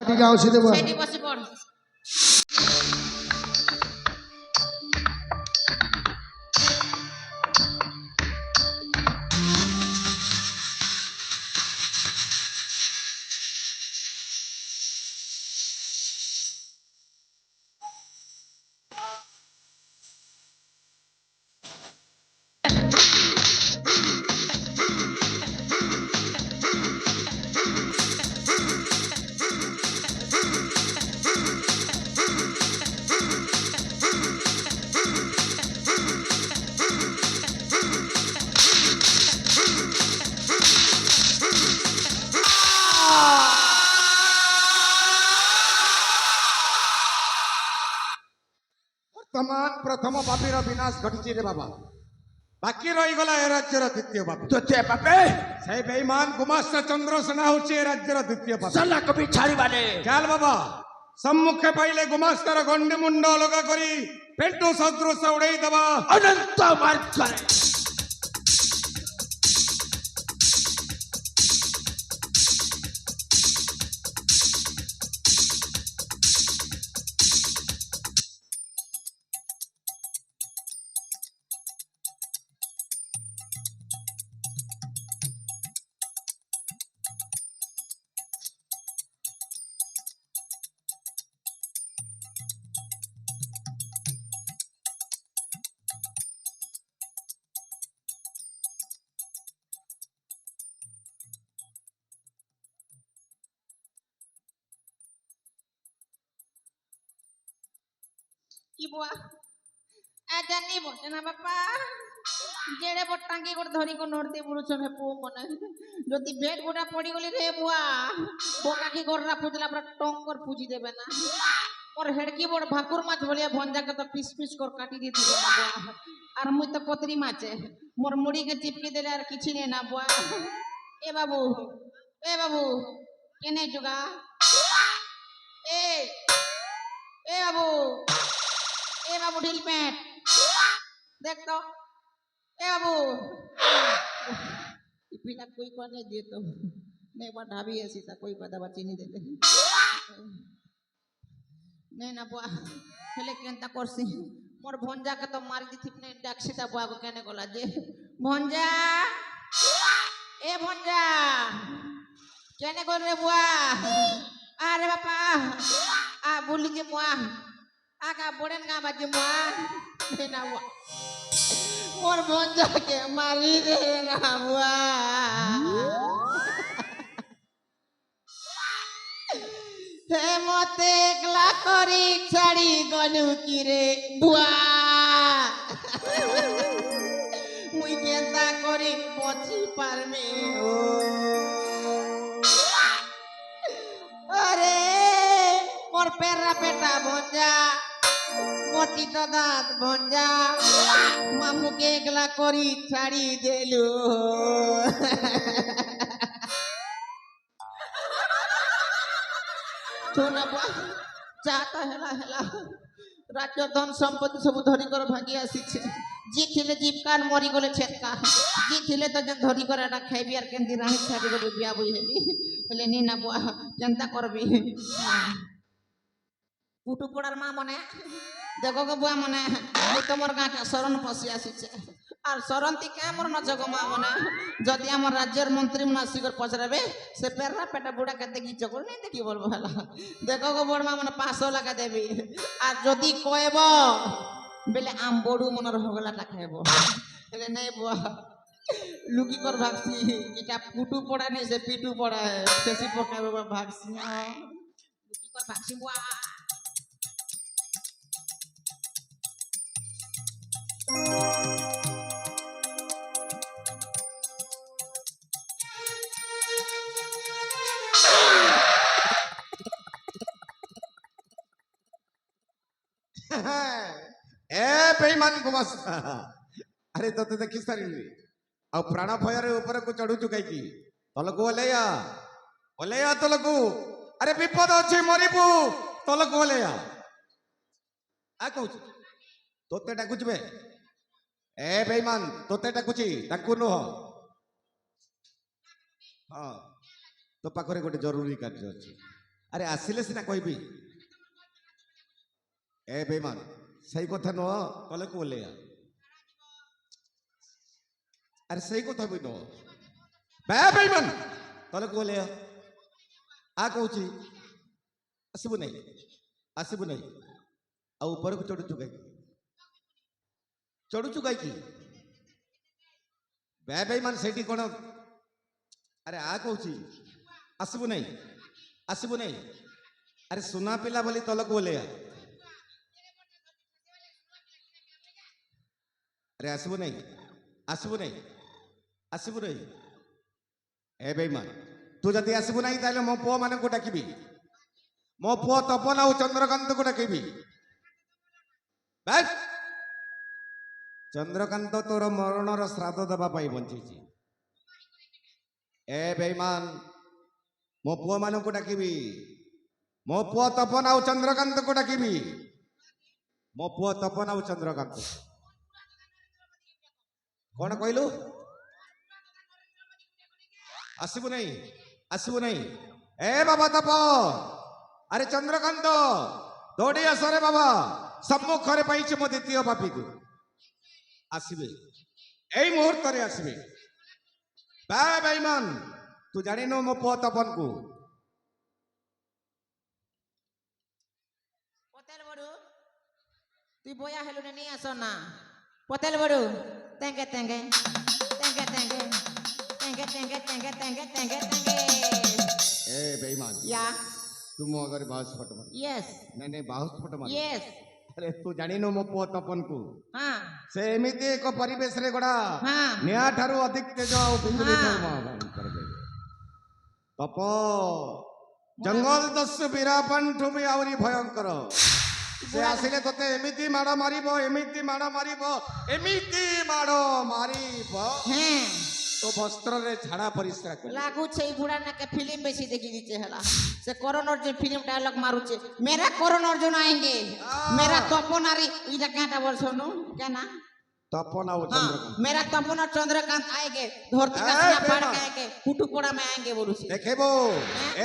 ଟିକେ ଆଉସି ଦେବ ସେଇଠି ବସି ପଡ। प्रथम पापीर विनाश घटी रे बाबा बाकी रहीगला ए राज्यर द्वितीय पापी द्वितीय पापे से बेईमान गुमास्ता चंद्रसेना होची ए राज्यर द्वितीय पापी सला कभी छाड़ी बाने चाल बाबा सम्मुखे पाइले गुमास्तार गंडी मुंड अलगा करी पेंटू सदृश उड़ाई दबा अनंत मार्ग करे কি বুয়া আ জানিব না বাপা জেড়ে বটাঙ্গি করে ধরি কো নড়তে বুড়ুছ হে পো মনে যদি ভেট গোটা পড়ি গলি রে বুয়া বোকা কি গররা পুজলা পুরা টঙ্গর পুজি দেবে না মোর হেড়কি বড় ভাকুর মাছ বলিয়া ভঞ্জাকে তো পিস পিস কর কাটি দিয়ে দিবে না বুয়া আর মুই তো কতরি মাছে মোর মুড়িকে চিপকে দিলে আর কিছু নেই না বুয়া এ বাবু কেনে জুগা এ এ বাবু ঢিল প্যান্ট দেখ তো এ বাবু পিলা কই কোনে দিয়ে তো নে বা ঢাবি আসি তা কই কথা বা চিনি দেলে নে না বুয়া হেলে কেনতা করছি মোর ভঞ্জাকে তো মারি দিছি নে ডাকছি তা বুয়া কেনে গলা যে ভঞ্জা এ ভঞ্জা কেনে গল রে বুয়া আরে বাপা আ বলি যে বুয়া আগা বড়েন গা বাজে বুয়া না বুয়া মোর ভঞ্জাকে মারি দে না বুয়া হে মতে একলা করি ছাড়ি গলু কি রে বুয়া মুই কেনতা করি বচি পারমে ও আরে মোর পেরা পেটা ভঞ্জা মোটি তো দাঁত ভঞ্জা মামুকে একলা করি ছাড়ি দেলু শোনা বুয়া চাটা হেলা হেলা রাজ্য ধন সম্পত্তি সব ধরি করে ভাগি আসিছে জি ছিলে জীবকার মরি গলে ছেটকা জি ছিলে তো যেন ধরি করে এটা খাইবি আর কেন রানী ছাড়ি গলে বিয়া বই হেবি হেলে নি না বুয়া চিন্তা করবি পুটু পড়ার মা মনে দেখো গো বুয়া মনে তোমার গাঁটা শরণ পশি আসিছে আর শরণতি কে মোর নজগ মা মনে যদি আমার রাজ্যের মন্ত্রী মনে আসিকর পচরাবে সে পেরা পেটা বুড়া কে দেখি চকর নেই দেখি বলবো হেলা দেখো গো বড় মা মনে 500 টাকা দেবি আর যদি কইব বেলে আম বড়ু মনের হগলাটা খাইব হেলে নেই বুয়া লুকি কর ভাগছি এটা পুটু পড়া নেই সে পিটু পড়া বেশি পকাইব ভাগছি লুকি কর ভাগছি বুয়া ए बेईमान गुमास्ता अरे तो देखी सारी आ प्राण भयर ऊपर को चढ़ुचु कहीं तलकू ओलेया तलकू अरे विपद अच्छी मरिबू तलकू ओलेया आ कहू तोते डाकुच बे ए बेईमान तोते डाकुची ताकू नुह हाँ तो पाखरे गोटे जरूरी कार्य अच्छी আরে আসিলে সিনা কইবি এ বেমান সেই কথা নয় তলে কোলেয়া আরে সেই কথা বই নয় বেমান তলে কোলেয়া आ कौची आसबु नहीं आ ऊपर को चढ़ु चुकाई की बे मान सेठी कोन अरे आ कौची आसबु नहीं अरे सुना पिला बोली तलक बोले अरे आसबु नहीं ए बेईमान तू जदि आसबु नहीं ताले मो पुओ मान को डाकिबी मो पुओ तपन आ चंद्रकांत को डाकिबी बस चंद्रकांत तोर मरणर श्राद्ध दबा पाई बंची ए बेईमान मो पुओ मान को डाकिबी मो पुओ तपन आ चंद्रकांत को डाकिबी मो पुओ तपन आ चंद्रकांत कौन कहलु आसबु नहीं ए बाबा तप अरे चंद्रकांत दौड़ी आस रे बाबा सम्मुख रे पाइछ मो द्वितीय पापी को आसबे एई मुहूर्त रे आसबे बा बेईमान तू जानिनो मो पुओ तपन को पतेल बड़ू तू बोया हेलु नहीं आसो ना पतेल बड़ू तेंगे तेंगे तेंगे तेंगे तेंगे तेंगे तेंगे तेंगे तेंगे ए बेईमान या तू मो अगर बाहुस फट मार यस नहीं बाहुस फट मार यस अरे तू जानिनो मो पुओ तपन को हाँ से एमिति एक परिवेश रे गड़ा हाँ निया ठारू अधिक तेज आ बिंदुली कर दे तप जंगल दस बीरापन ठुमी आवरी भयंकर से आसिले तते एमिति माड़ मारिबो हैं तो वस्त्र रे झाड़ा परिस्रा कर लागू छे बुढ़ा ना के फिल्म बेसी देखी दीचे हला से करण अर्जुन फिल्म डायलॉग मारू छे मेरा करण अर्जुन आएंगे मेरा तपनारी इटा काटा बोल सुनो क्या ना तपन आ हाँ, चंद्रकांत मेरा तपन और चंद्रकांत आएंगे धरती का सीना फाड़ के आएंगे कुटुपड़ा में आएंगे बोलू छे देखेबो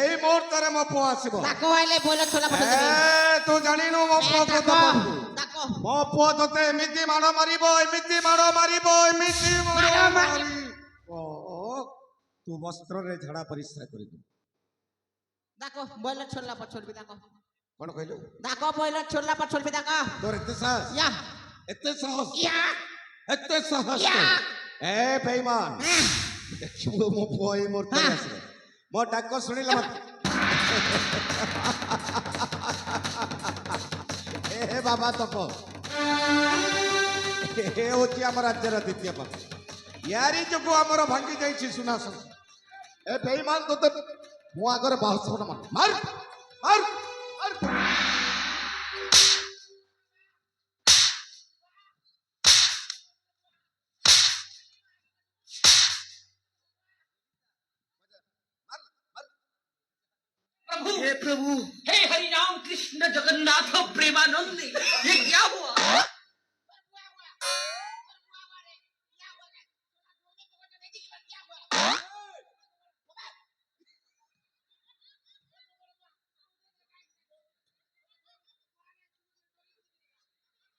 एई मुहूर्त रे मो पुओ आसीबो ताको आइले बोले छोला पटे ए तू जानिनो मो पुओ को तपन को ताको मो पुओ तते एमिति माड़ मारिबो ओ तू वस्त्र रे झाड़ा परिस्रा कर दे ताको बोले छोला पर छोड़ भी ताको कोन कहलु ताको बोले छोला पर छोड़ भी ताको तोर एते साहस या एते साहस या ए बेईमान देखिबो मो पुओ ए मोर तले आसीबो मो डाक सुनिला मत ए बाबा तप ए होची हमर राज्यर द्वितीय पाप यारी जो आमर भांगी जाइछि सुनासन ए बेईमान तो मो आगरे बाहुस फट मार हे प्रभु हे हरि राम कृष्ण जगन्नाथ प्रेमानंद ये क्या हुआ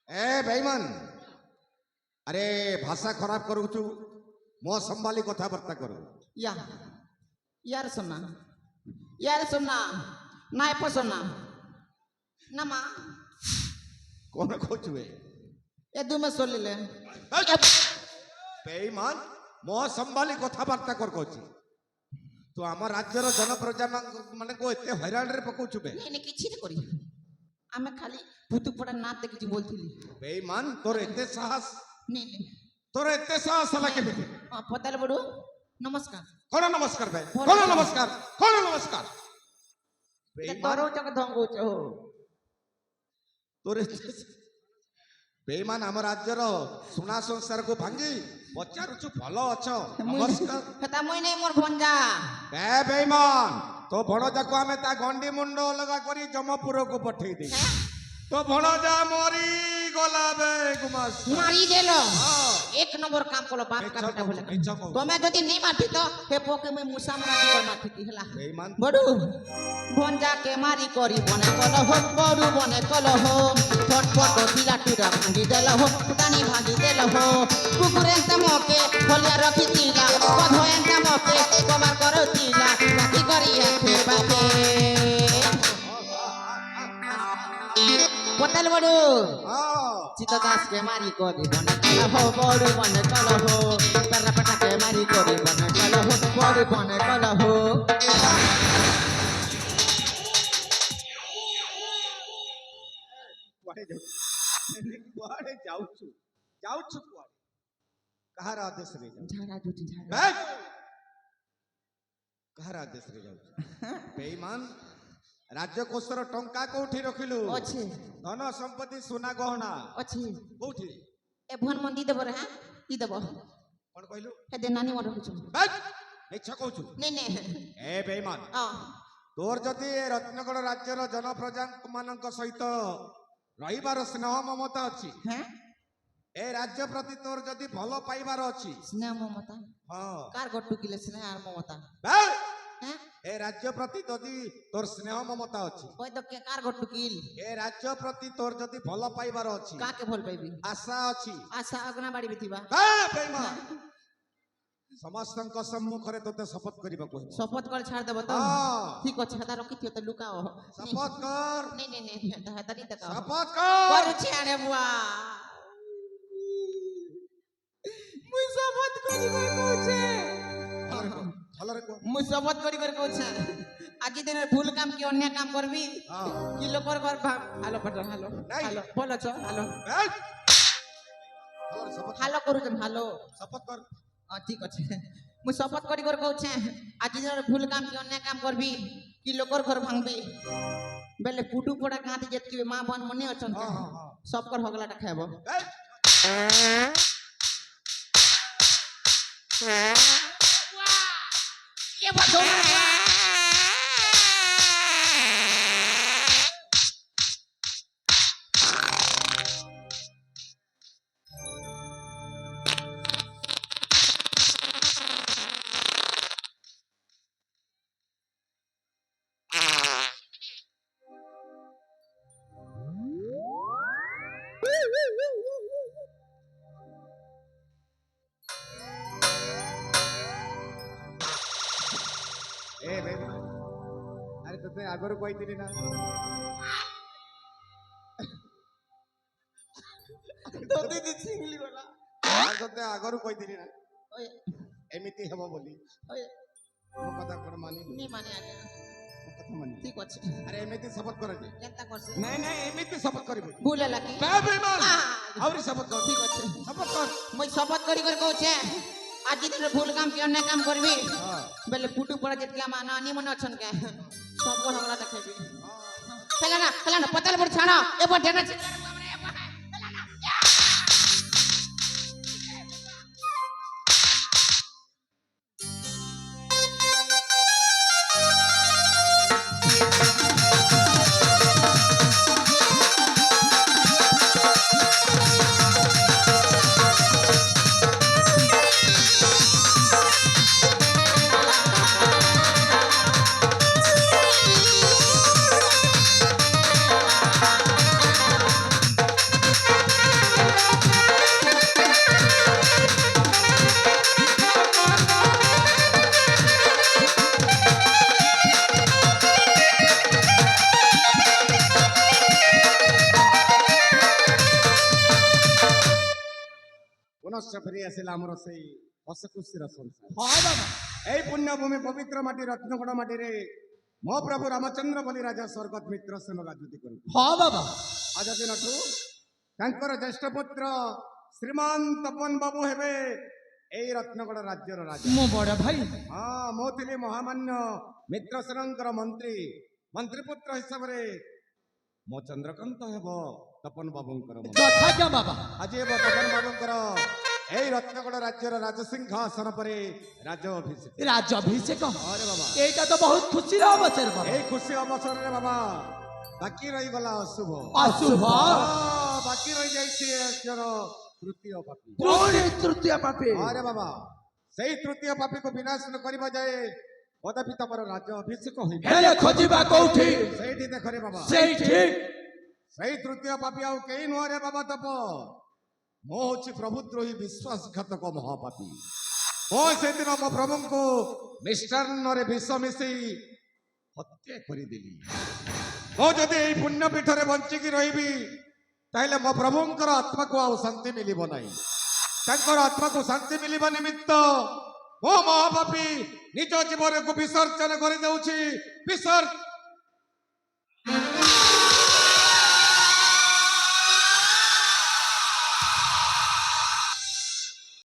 ए बेईमान अरे भाषा खराब करू मो संभाली कथबार्ता करू या यार सुनना नाय पसना नमा कौन खोचबे ए दु में सोलिले बेईमान मो संभाली कथबार्ता कर कहछि तू आम राज्यर जनप्रजा माने को एते हैरान रे पकोछु बे नहीं किछि नहीं करी आमे खाली पुतुपड़ा नाच देखि बोलथिली बेईमान तोर एते साहस नहीं तोर एते साहस हला के पताल बड़ू नमस्कार कौन नमस्कार बे कौन नमस्कार तोरो चक धंगो हो तोरे बेईमान आम राज्यर सुना संसार को भांगी पचारुछु भलो अछ नमस्कार हेता मुई नहीं मोर भंजा बे बेईमान तो भणजा को आमे ता गंडी मुंड लगा करी जमपुर को पठेई दे तो भणजा मरी गला बे गुमास मारी देलो এক নম্বর কাম কলো বাপ মিছ কা বেটা কହୁଛୁ, বলে ମିଛ କହୁଛୁ। তুমি যদি নি মাটি তো হে পোকে মই মুসা মারা দিব মাটি হেলা বেঈমান বড়ু ভঞ্জা কে মারি করি বনে কলহ বড়ু বনে কলহ ফটফট দিলা টুরা ভাঙি দেল হো ফুটানি ভাঙি দেল হো কুকুরে মকে হলিয়া রখি দিলা বধ মকে কবার করো দিলা বাকি করি একে বাকে পতাল বড়ু ହଁ চিতা দাস কে মারি করি বনে কলহ বড়ু বনে কলহ পেরা পেটা কে মারি করি বনে কলহ বড়ু বনে কলহ କୁଆଡେ ଯାଉଛୁ କୁଆଡେ ଯାଉଛୁ ଯାଉଛୁ କୁଆଡେ କାହାର ଆଦେଶରେ ଯାଉଛୁ ঝাড়া দুটি ঝাড়া ବେକ୍! କାହାର ଆଦେଶରେ ଯାଉଛୁ ବେঈମାନ ରାଜକୋଷର ଟଙ୍କା କୋଉଠି ରଖିଲୁ ଅଛି ଧନ ସମ୍ପତ୍ତି ସୁନା ଗହଣା ଅଛି କୋଉଠି ଏ ଭନ ମନ ଦି ଦେବ ରେ ହଁ ଦି ଦେବ କଣ କହିଲୁ ହେ ଦେ ନାନି ମୋର ରଖୁଛୁ ବେକ୍! ମିଛ କହୁଛୁ ନେ ନେ ଏ ବେঈମାନ ତୋର ଯଦି ଏ ରତ୍ନଗଡ଼ ରାଜ୍ୟର ଜନପ୍ରଜା ମାନଙ୍କ ସହିତ ରହିବାର ସ୍ନେହ ମମତା ଅଛି হ্যাঁ ଏ ରାଜ୍ୟ ପ୍ରତି ତୋର ଯଦି ଭଲ ପାଇବାର ଅଛି স্নেহ মমতা ହଁ কার গট্টু কিলে স্নেহ আর মমতা ବେକ୍! হ্যাঁ ଏ ରାଜ୍ୟ ପ୍ରତି ଯଦି ତୋର ସ୍ନେହ ମମତା ଅଛି ওই তো কে কার গট্টু কিল ଏ ରାଜ୍ୟ ପ୍ରତି ତୋର ଯଦି ଭଲ ପାଇବାର ଅଛି কাকে ভাল পাইবি ଆଶା ଅଛି আশা অগনা বাড়ি বিথিবা ବେକ୍! ବେঈମାନ ସମସ୍ତଙ୍କ ସମ୍ମୁଖରେ ତୋତେ ଶପଥ କରିବାକୁ ହେବ শপথ করে ছাড় দেব তো ହଁ ঠিক আছে হেতা রখিথিও তো লুকাও ଶପଥ କର নে নে নে হেতা নি দেখাও ଶପଥ କର করুছি আরে বুয়া মুই শপথ করি কই কইছে ଭଲରେ କୁହ, ଭଲରେ କୁହ মুই শপথ করি কইছে আজি দিনের ভুল কাম কি অন্য কাম করবি ହଁ কি লোকর ঘর হালো পটল হালো নাই। হালো বলছ হালো ବେକ୍! ଭଲରେ ଶପଥ হালো করুছেন হালো ଶପଥ କର ঠিক আছে মুই শপথ করি কইছে আজি দিনের ভুল কাম কি অন্য কাম করবি কি লোকর ঘর ভাঙবি বেলে পুটু পড়া কাঁতি যেতকি মা বোন মনে অছন ହଁ ହଁ ହଁ সবকর হগলাটা খাইব ବେକ୍! ये बतो ଏ ବେঈମାନ ଆରେ ତତେ ଆଗରୁ କହିଥିଲି ନା तो दीदी सिंगली वाला ଆଉ ତତେ ଆଗରୁ କହିଥିଲି ନା ओए ଏମିତି ହେବ ବୋଲି ओए ମୋ କଥା କଣ ମାନିଲୁ नहीं माने आगे ମୋ କଥା ମାନିଲୁ ठीक আছে ଆରେ ଏମିତି ଶପଥ କରାଯାଏ কেনতা করছে ନାଇଁ ନାଇଁ ଏମିତି ଶପଥ କରିବୁ ভুল লাকি ବେঈମାନ ଆହୁରି ଶପଥ କର ঠিক আছে ଶପଥ କର মুই শপথ করি কইছে আজি দিনের ভুল কাম কি অন্য কাম করবি ହଁ বেলে পুটু পড়া যেতকি মা নানি মনে অছন কে সবকর হগলাটা খাইবি ହଁ খেলা না পতাল বড় ছাড়া এবার ঢেনা ପୁନଶ୍ଚ ଫେରି ଆସିଲା ଆମର ସେଇ ହସ ଖୁସିର ସଂସାର ହଁ ବାବା এই পুণ্যভূমি পবিত্র মাটি রত্নগড় মাটিরে ମୋ ପ୍ରଭୁ ରାମଚନ୍ଦ୍ର ବୋଲି ରାଜା ସ୍ୱର୍ଗତ ମିତ୍ର ସେନ ରାଜୁତି କରନ୍ତି ହଁ ବାବା ଆଜ ଦିନଠୁ ତାଙ୍କର ଜ୍ୟେଷ୍ଠ ପୁତ୍ର ଶ୍ରୀମାନ ତପନ ବାବୁ ହେବେ ଏଇ ରତ୍ନଗଡ଼ ରାଜ୍ୟର ରାଜା ମୋ ବଡ ଭାଇ ହଁ ମୁଁ ଥିଲି ମହାମାନ୍ୟ ମିତ୍ରସେନଙ୍କର ମନ୍ତ୍ରୀ ପୁତ୍ର ହିସାବରେ ମୋ ଚନ୍ଦ୍ରକାନ୍ତ ହେବ ତପନ ବାବୁଙ୍କର ମନ୍ତ୍ରୀ। ଯଥାଜ୍ଞା ବାବା ଆଜି ହେବ ତପନ ବାବୁଙ୍କର ଏଇ ରତ୍ନଗଡ଼ ରାଜ୍ୟର ରାଜସିଂହାସନ ପରେ ରାଜ ଅଭିଷେକ ରାଜାଭିଷେକ ଆରେ ବାବା এইটা তো বহুত খুশির অবসর বাবা এই খুশি অবসରରେ বাবা ବାକି ରହିଗଲା ଅଶୁଭ ଅଶୁଭ ବାକି ରହିଯାଇଛି ତୃତୀୟ ପାପୀ। କୋଉଠି ତୃତୀୟ ପାପୀ? ଆରେ ବାବା ସେଇ ତୃତୀୟ ପାପୀକୁ ବିନାଶ କରିବା ଯାଏ କଦାପି ତମର ରାଜ ଅଭିଷେକ ହୋଇବ। ହେଲେ ଖୋଜିବା କୋଉଠି? ସେଇଠି ଦେଖରେ ବାବା, ସେଇଠି। ସେଇ ତୃତୀୟ ପାପୀ ଆଉ କେହି ନୁହଁରେ ବାବା ତପ। ମୁଁ ହଉଛି ପ୍ରଭୁଦ୍ରୋହୀ ବିଶ୍ୱାସଘାତକ ମହାପାପୀ। ମୁଁ ସେଦିନ ମୋ ପ୍ରଭୁଙ୍କୁ ମିଷ୍ଟାନ୍ନରେ ବିଷ ମିଶେଇ ହତ୍ୟା କରିଦେଲି। ମୁଁ ଯଦି ଏଇ ପୁଣ୍ୟପୀଠରେ ବଞ୍ଚିକି ରହିବି ତାହେଲେ ମୋ ପ୍ରଭୁଙ୍କର ଆତ୍ମାକୁ ଆଉ ଶାନ୍ତି ମିଳିବ ନାହିଁ। ତାଙ୍କର ଆତ୍ମାକୁ ଶାନ୍ତି ମିଳିବା ନିମିତ୍ତ ମୋ ମହାପାପୀ ନିଜ ଜୀବନକୁ ବିସର୍ଜନ କରିଦେଉଛି। ବିସର୍ଜନ